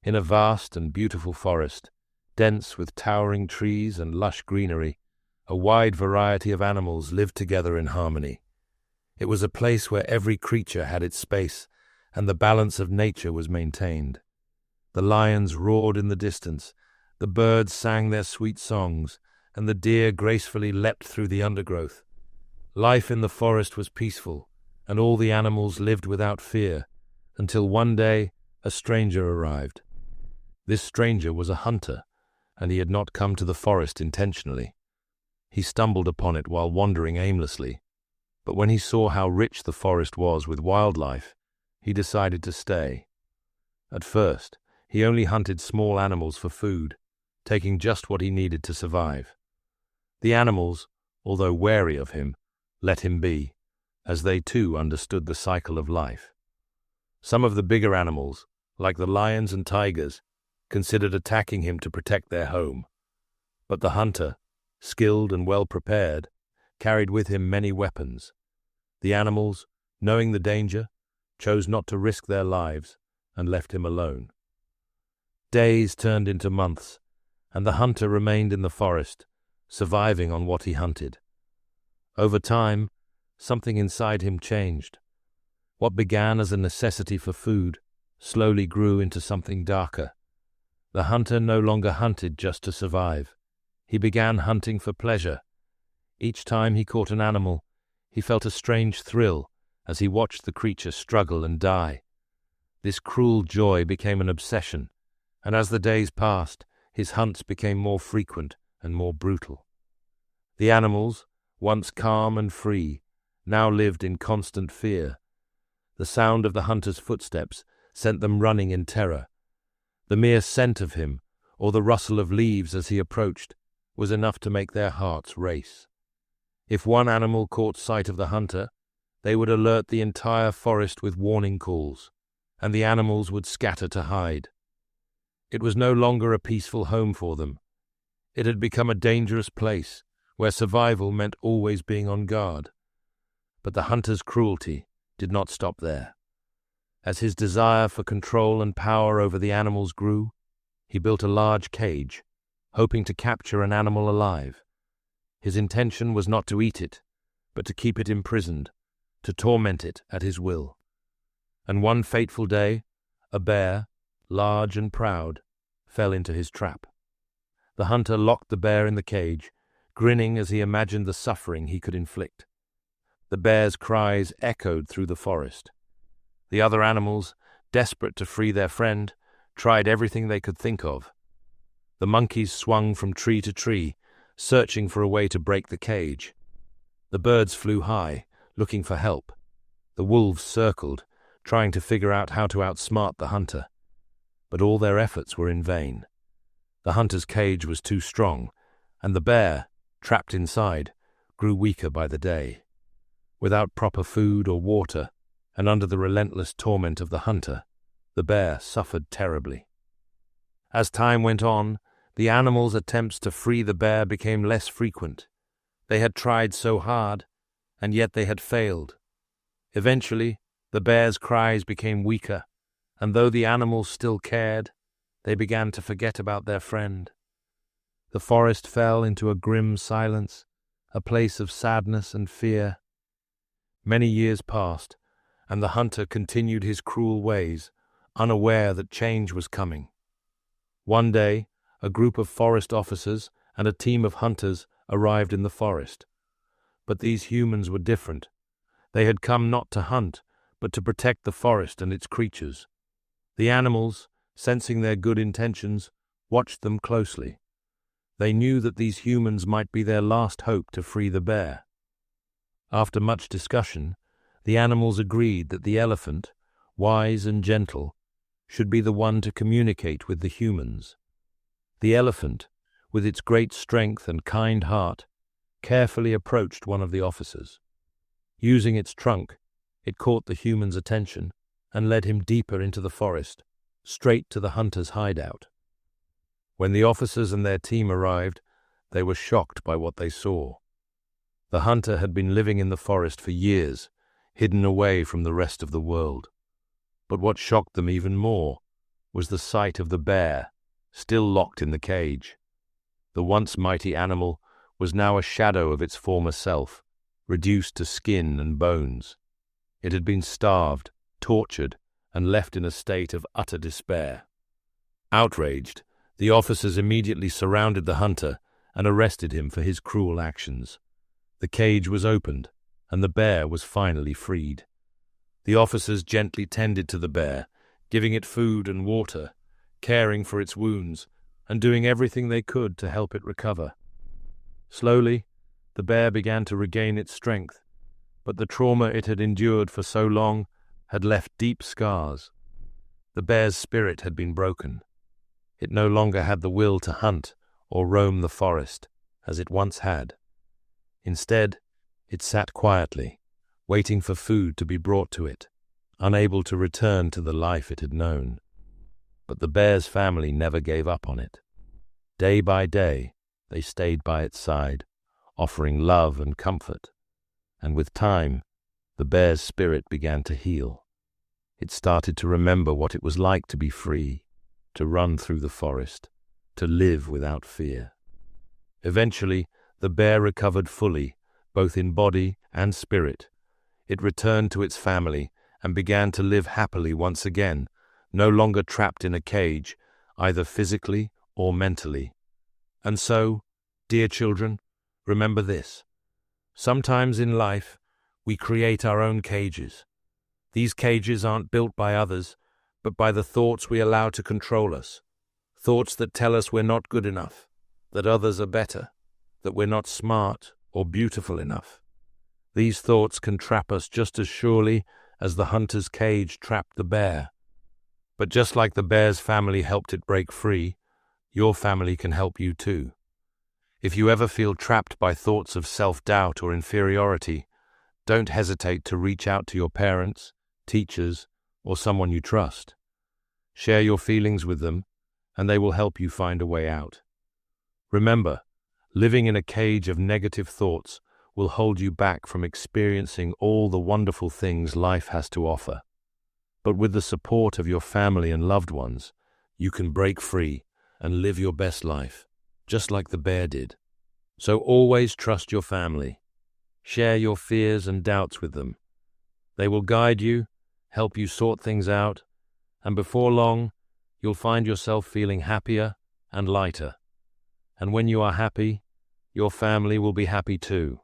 In a vast and beautiful forest, dense with towering trees and lush greenery, a wide variety of animals lived together in harmony. It was a place where every creature had its space, and the balance of nature was maintained. The lions roared in the distance, the birds sang their sweet songs, and the deer gracefully leapt through the undergrowth. Life in the forest was peaceful, and all the animals lived without fear, until one day a stranger arrived. This stranger was a hunter, and he had not come to the forest intentionally. He stumbled upon it while wandering aimlessly, but when he saw how rich the forest was with wildlife, he decided to stay. At first, he only hunted small animals for food, taking just what he needed to survive. The animals, although wary of him, let him be, as they too understood the cycle of life. Some of the bigger animals, like the lions and tigers, considered attacking him to protect their home. But the hunter, skilled and well prepared, carried with him many weapons. The animals, knowing the danger, chose not to risk their lives and left him alone. Days turned into months, and the hunter remained in the forest, surviving on what he hunted. Over time, something inside him changed. What began as a necessity for food slowly grew into something darker. The hunter no longer hunted just to survive. He began hunting for pleasure. Each time he caught an animal, he felt a strange thrill as he watched the creature struggle and die. This cruel joy became an obsession, and as the days passed, his hunts became more frequent and more brutal. The animals, once calm and free, now lived in constant fear. The sound of the hunter's footsteps sent them running in terror. The mere scent of him, or the rustle of leaves as he approached, was enough to make their hearts race. If one animal caught sight of the hunter, they would alert the entire forest with warning calls, and the animals would scatter to hide. It was no longer a peaceful home for them. It had become a dangerous place, where survival meant always being on guard. But the hunter's cruelty did not stop there. As his desire for control and power over the animals grew, he built a large cage, hoping to capture an animal alive. His intention was not to eat it, but to keep it imprisoned, to torment it at his will. And one fateful day, a bear, large and proud, fell into his trap. The hunter locked the bear in the cage, grinning as he imagined the suffering he could inflict. The bear's cries echoed through the forest. The other animals, desperate to free their friend, tried everything they could think of. The monkeys swung from tree to tree, searching for a way to break the cage. The birds flew high, looking for help. The wolves circled, trying to figure out how to outsmart the hunter. But all their efforts were in vain. The hunter's cage was too strong, and the bear, trapped inside, grew weaker by the day. Without proper food or water, and under the relentless torment of the hunter, the bear suffered terribly. As time went on, the animals' attempts to free the bear became less frequent. They had tried so hard, and yet they had failed. Eventually, the bear's cries became weaker, and though the animals still cared, they began to forget about their friend. The forest fell into a grim silence, a place of sadness and fear. Many years passed, and the hunter continued his cruel ways, unaware that change was coming. One day, a group of forest officers and a team of hunters arrived in the forest. But these humans were different. They had come not to hunt, but to protect the forest and its creatures. The animals, sensing their good intentions, watched them closely. They knew that these humans might be their last hope to free the bear. After much discussion, the animals agreed that the elephant, wise and gentle, should be the one to communicate with the humans. The elephant, with its great strength and kind heart, carefully approached one of the officers. Using its trunk, it caught the human's attention and led him deeper into the forest, straight to the hunter's hideout. When the officers and their team arrived, they were shocked by what they saw. The hunter had been living in the forest for years, hidden away from the rest of the world. But what shocked them even more was the sight of the bear, still locked in the cage. The once mighty animal was now a shadow of its former self, reduced to skin and bones. It had been starved, tortured, and left in a state of utter despair. Outraged, the officers immediately surrounded the hunter and arrested him for his cruel actions. The cage was opened, and the bear was finally freed. The officers gently tended to the bear, giving it food and water, caring for its wounds, and doing everything they could to help it recover. Slowly, the bear began to regain its strength, but the trauma it had endured for so long had left deep scars. The bear's spirit had been broken. It no longer had the will to hunt or roam the forest as it once had. Instead, it sat quietly, waiting for food to be brought to it, unable to return to the life it had known. But the bear's family never gave up on it. Day by day, they stayed by its side, offering love and comfort. And with time, the bear's spirit began to heal. It started to remember what it was like to be free, to run through the forest, to live without fear. Eventually, the bear recovered fully, both in body and spirit. It returned to its family and began to live happily once again, no longer trapped in a cage, either physically or mentally. And so, dear children, remember this. Sometimes in life, we create our own cages. These cages aren't built by others, but by the thoughts we allow to control us. Thoughts that tell us we're not good enough, that others are better, that we're not smart or beautiful enough. These thoughts can trap us just as surely as the hunter's cage trapped the bear. But just like the bear's family helped it break free, your family can help you too. If you ever feel trapped by thoughts of self-doubt or inferiority, don't hesitate to reach out to your parents, teachers, or someone you trust. Share your feelings with them, and they will help you find a way out. Remember, living in a cage of negative thoughts will hold you back from experiencing all the wonderful things life has to offer. But with the support of your family and loved ones, you can break free and live your best life, just like the bear did. So always trust your family. Share your fears and doubts with them. They will guide you, help you sort things out, and before long, you'll find yourself feeling happier and lighter. And when you are happy, your family will be happy too.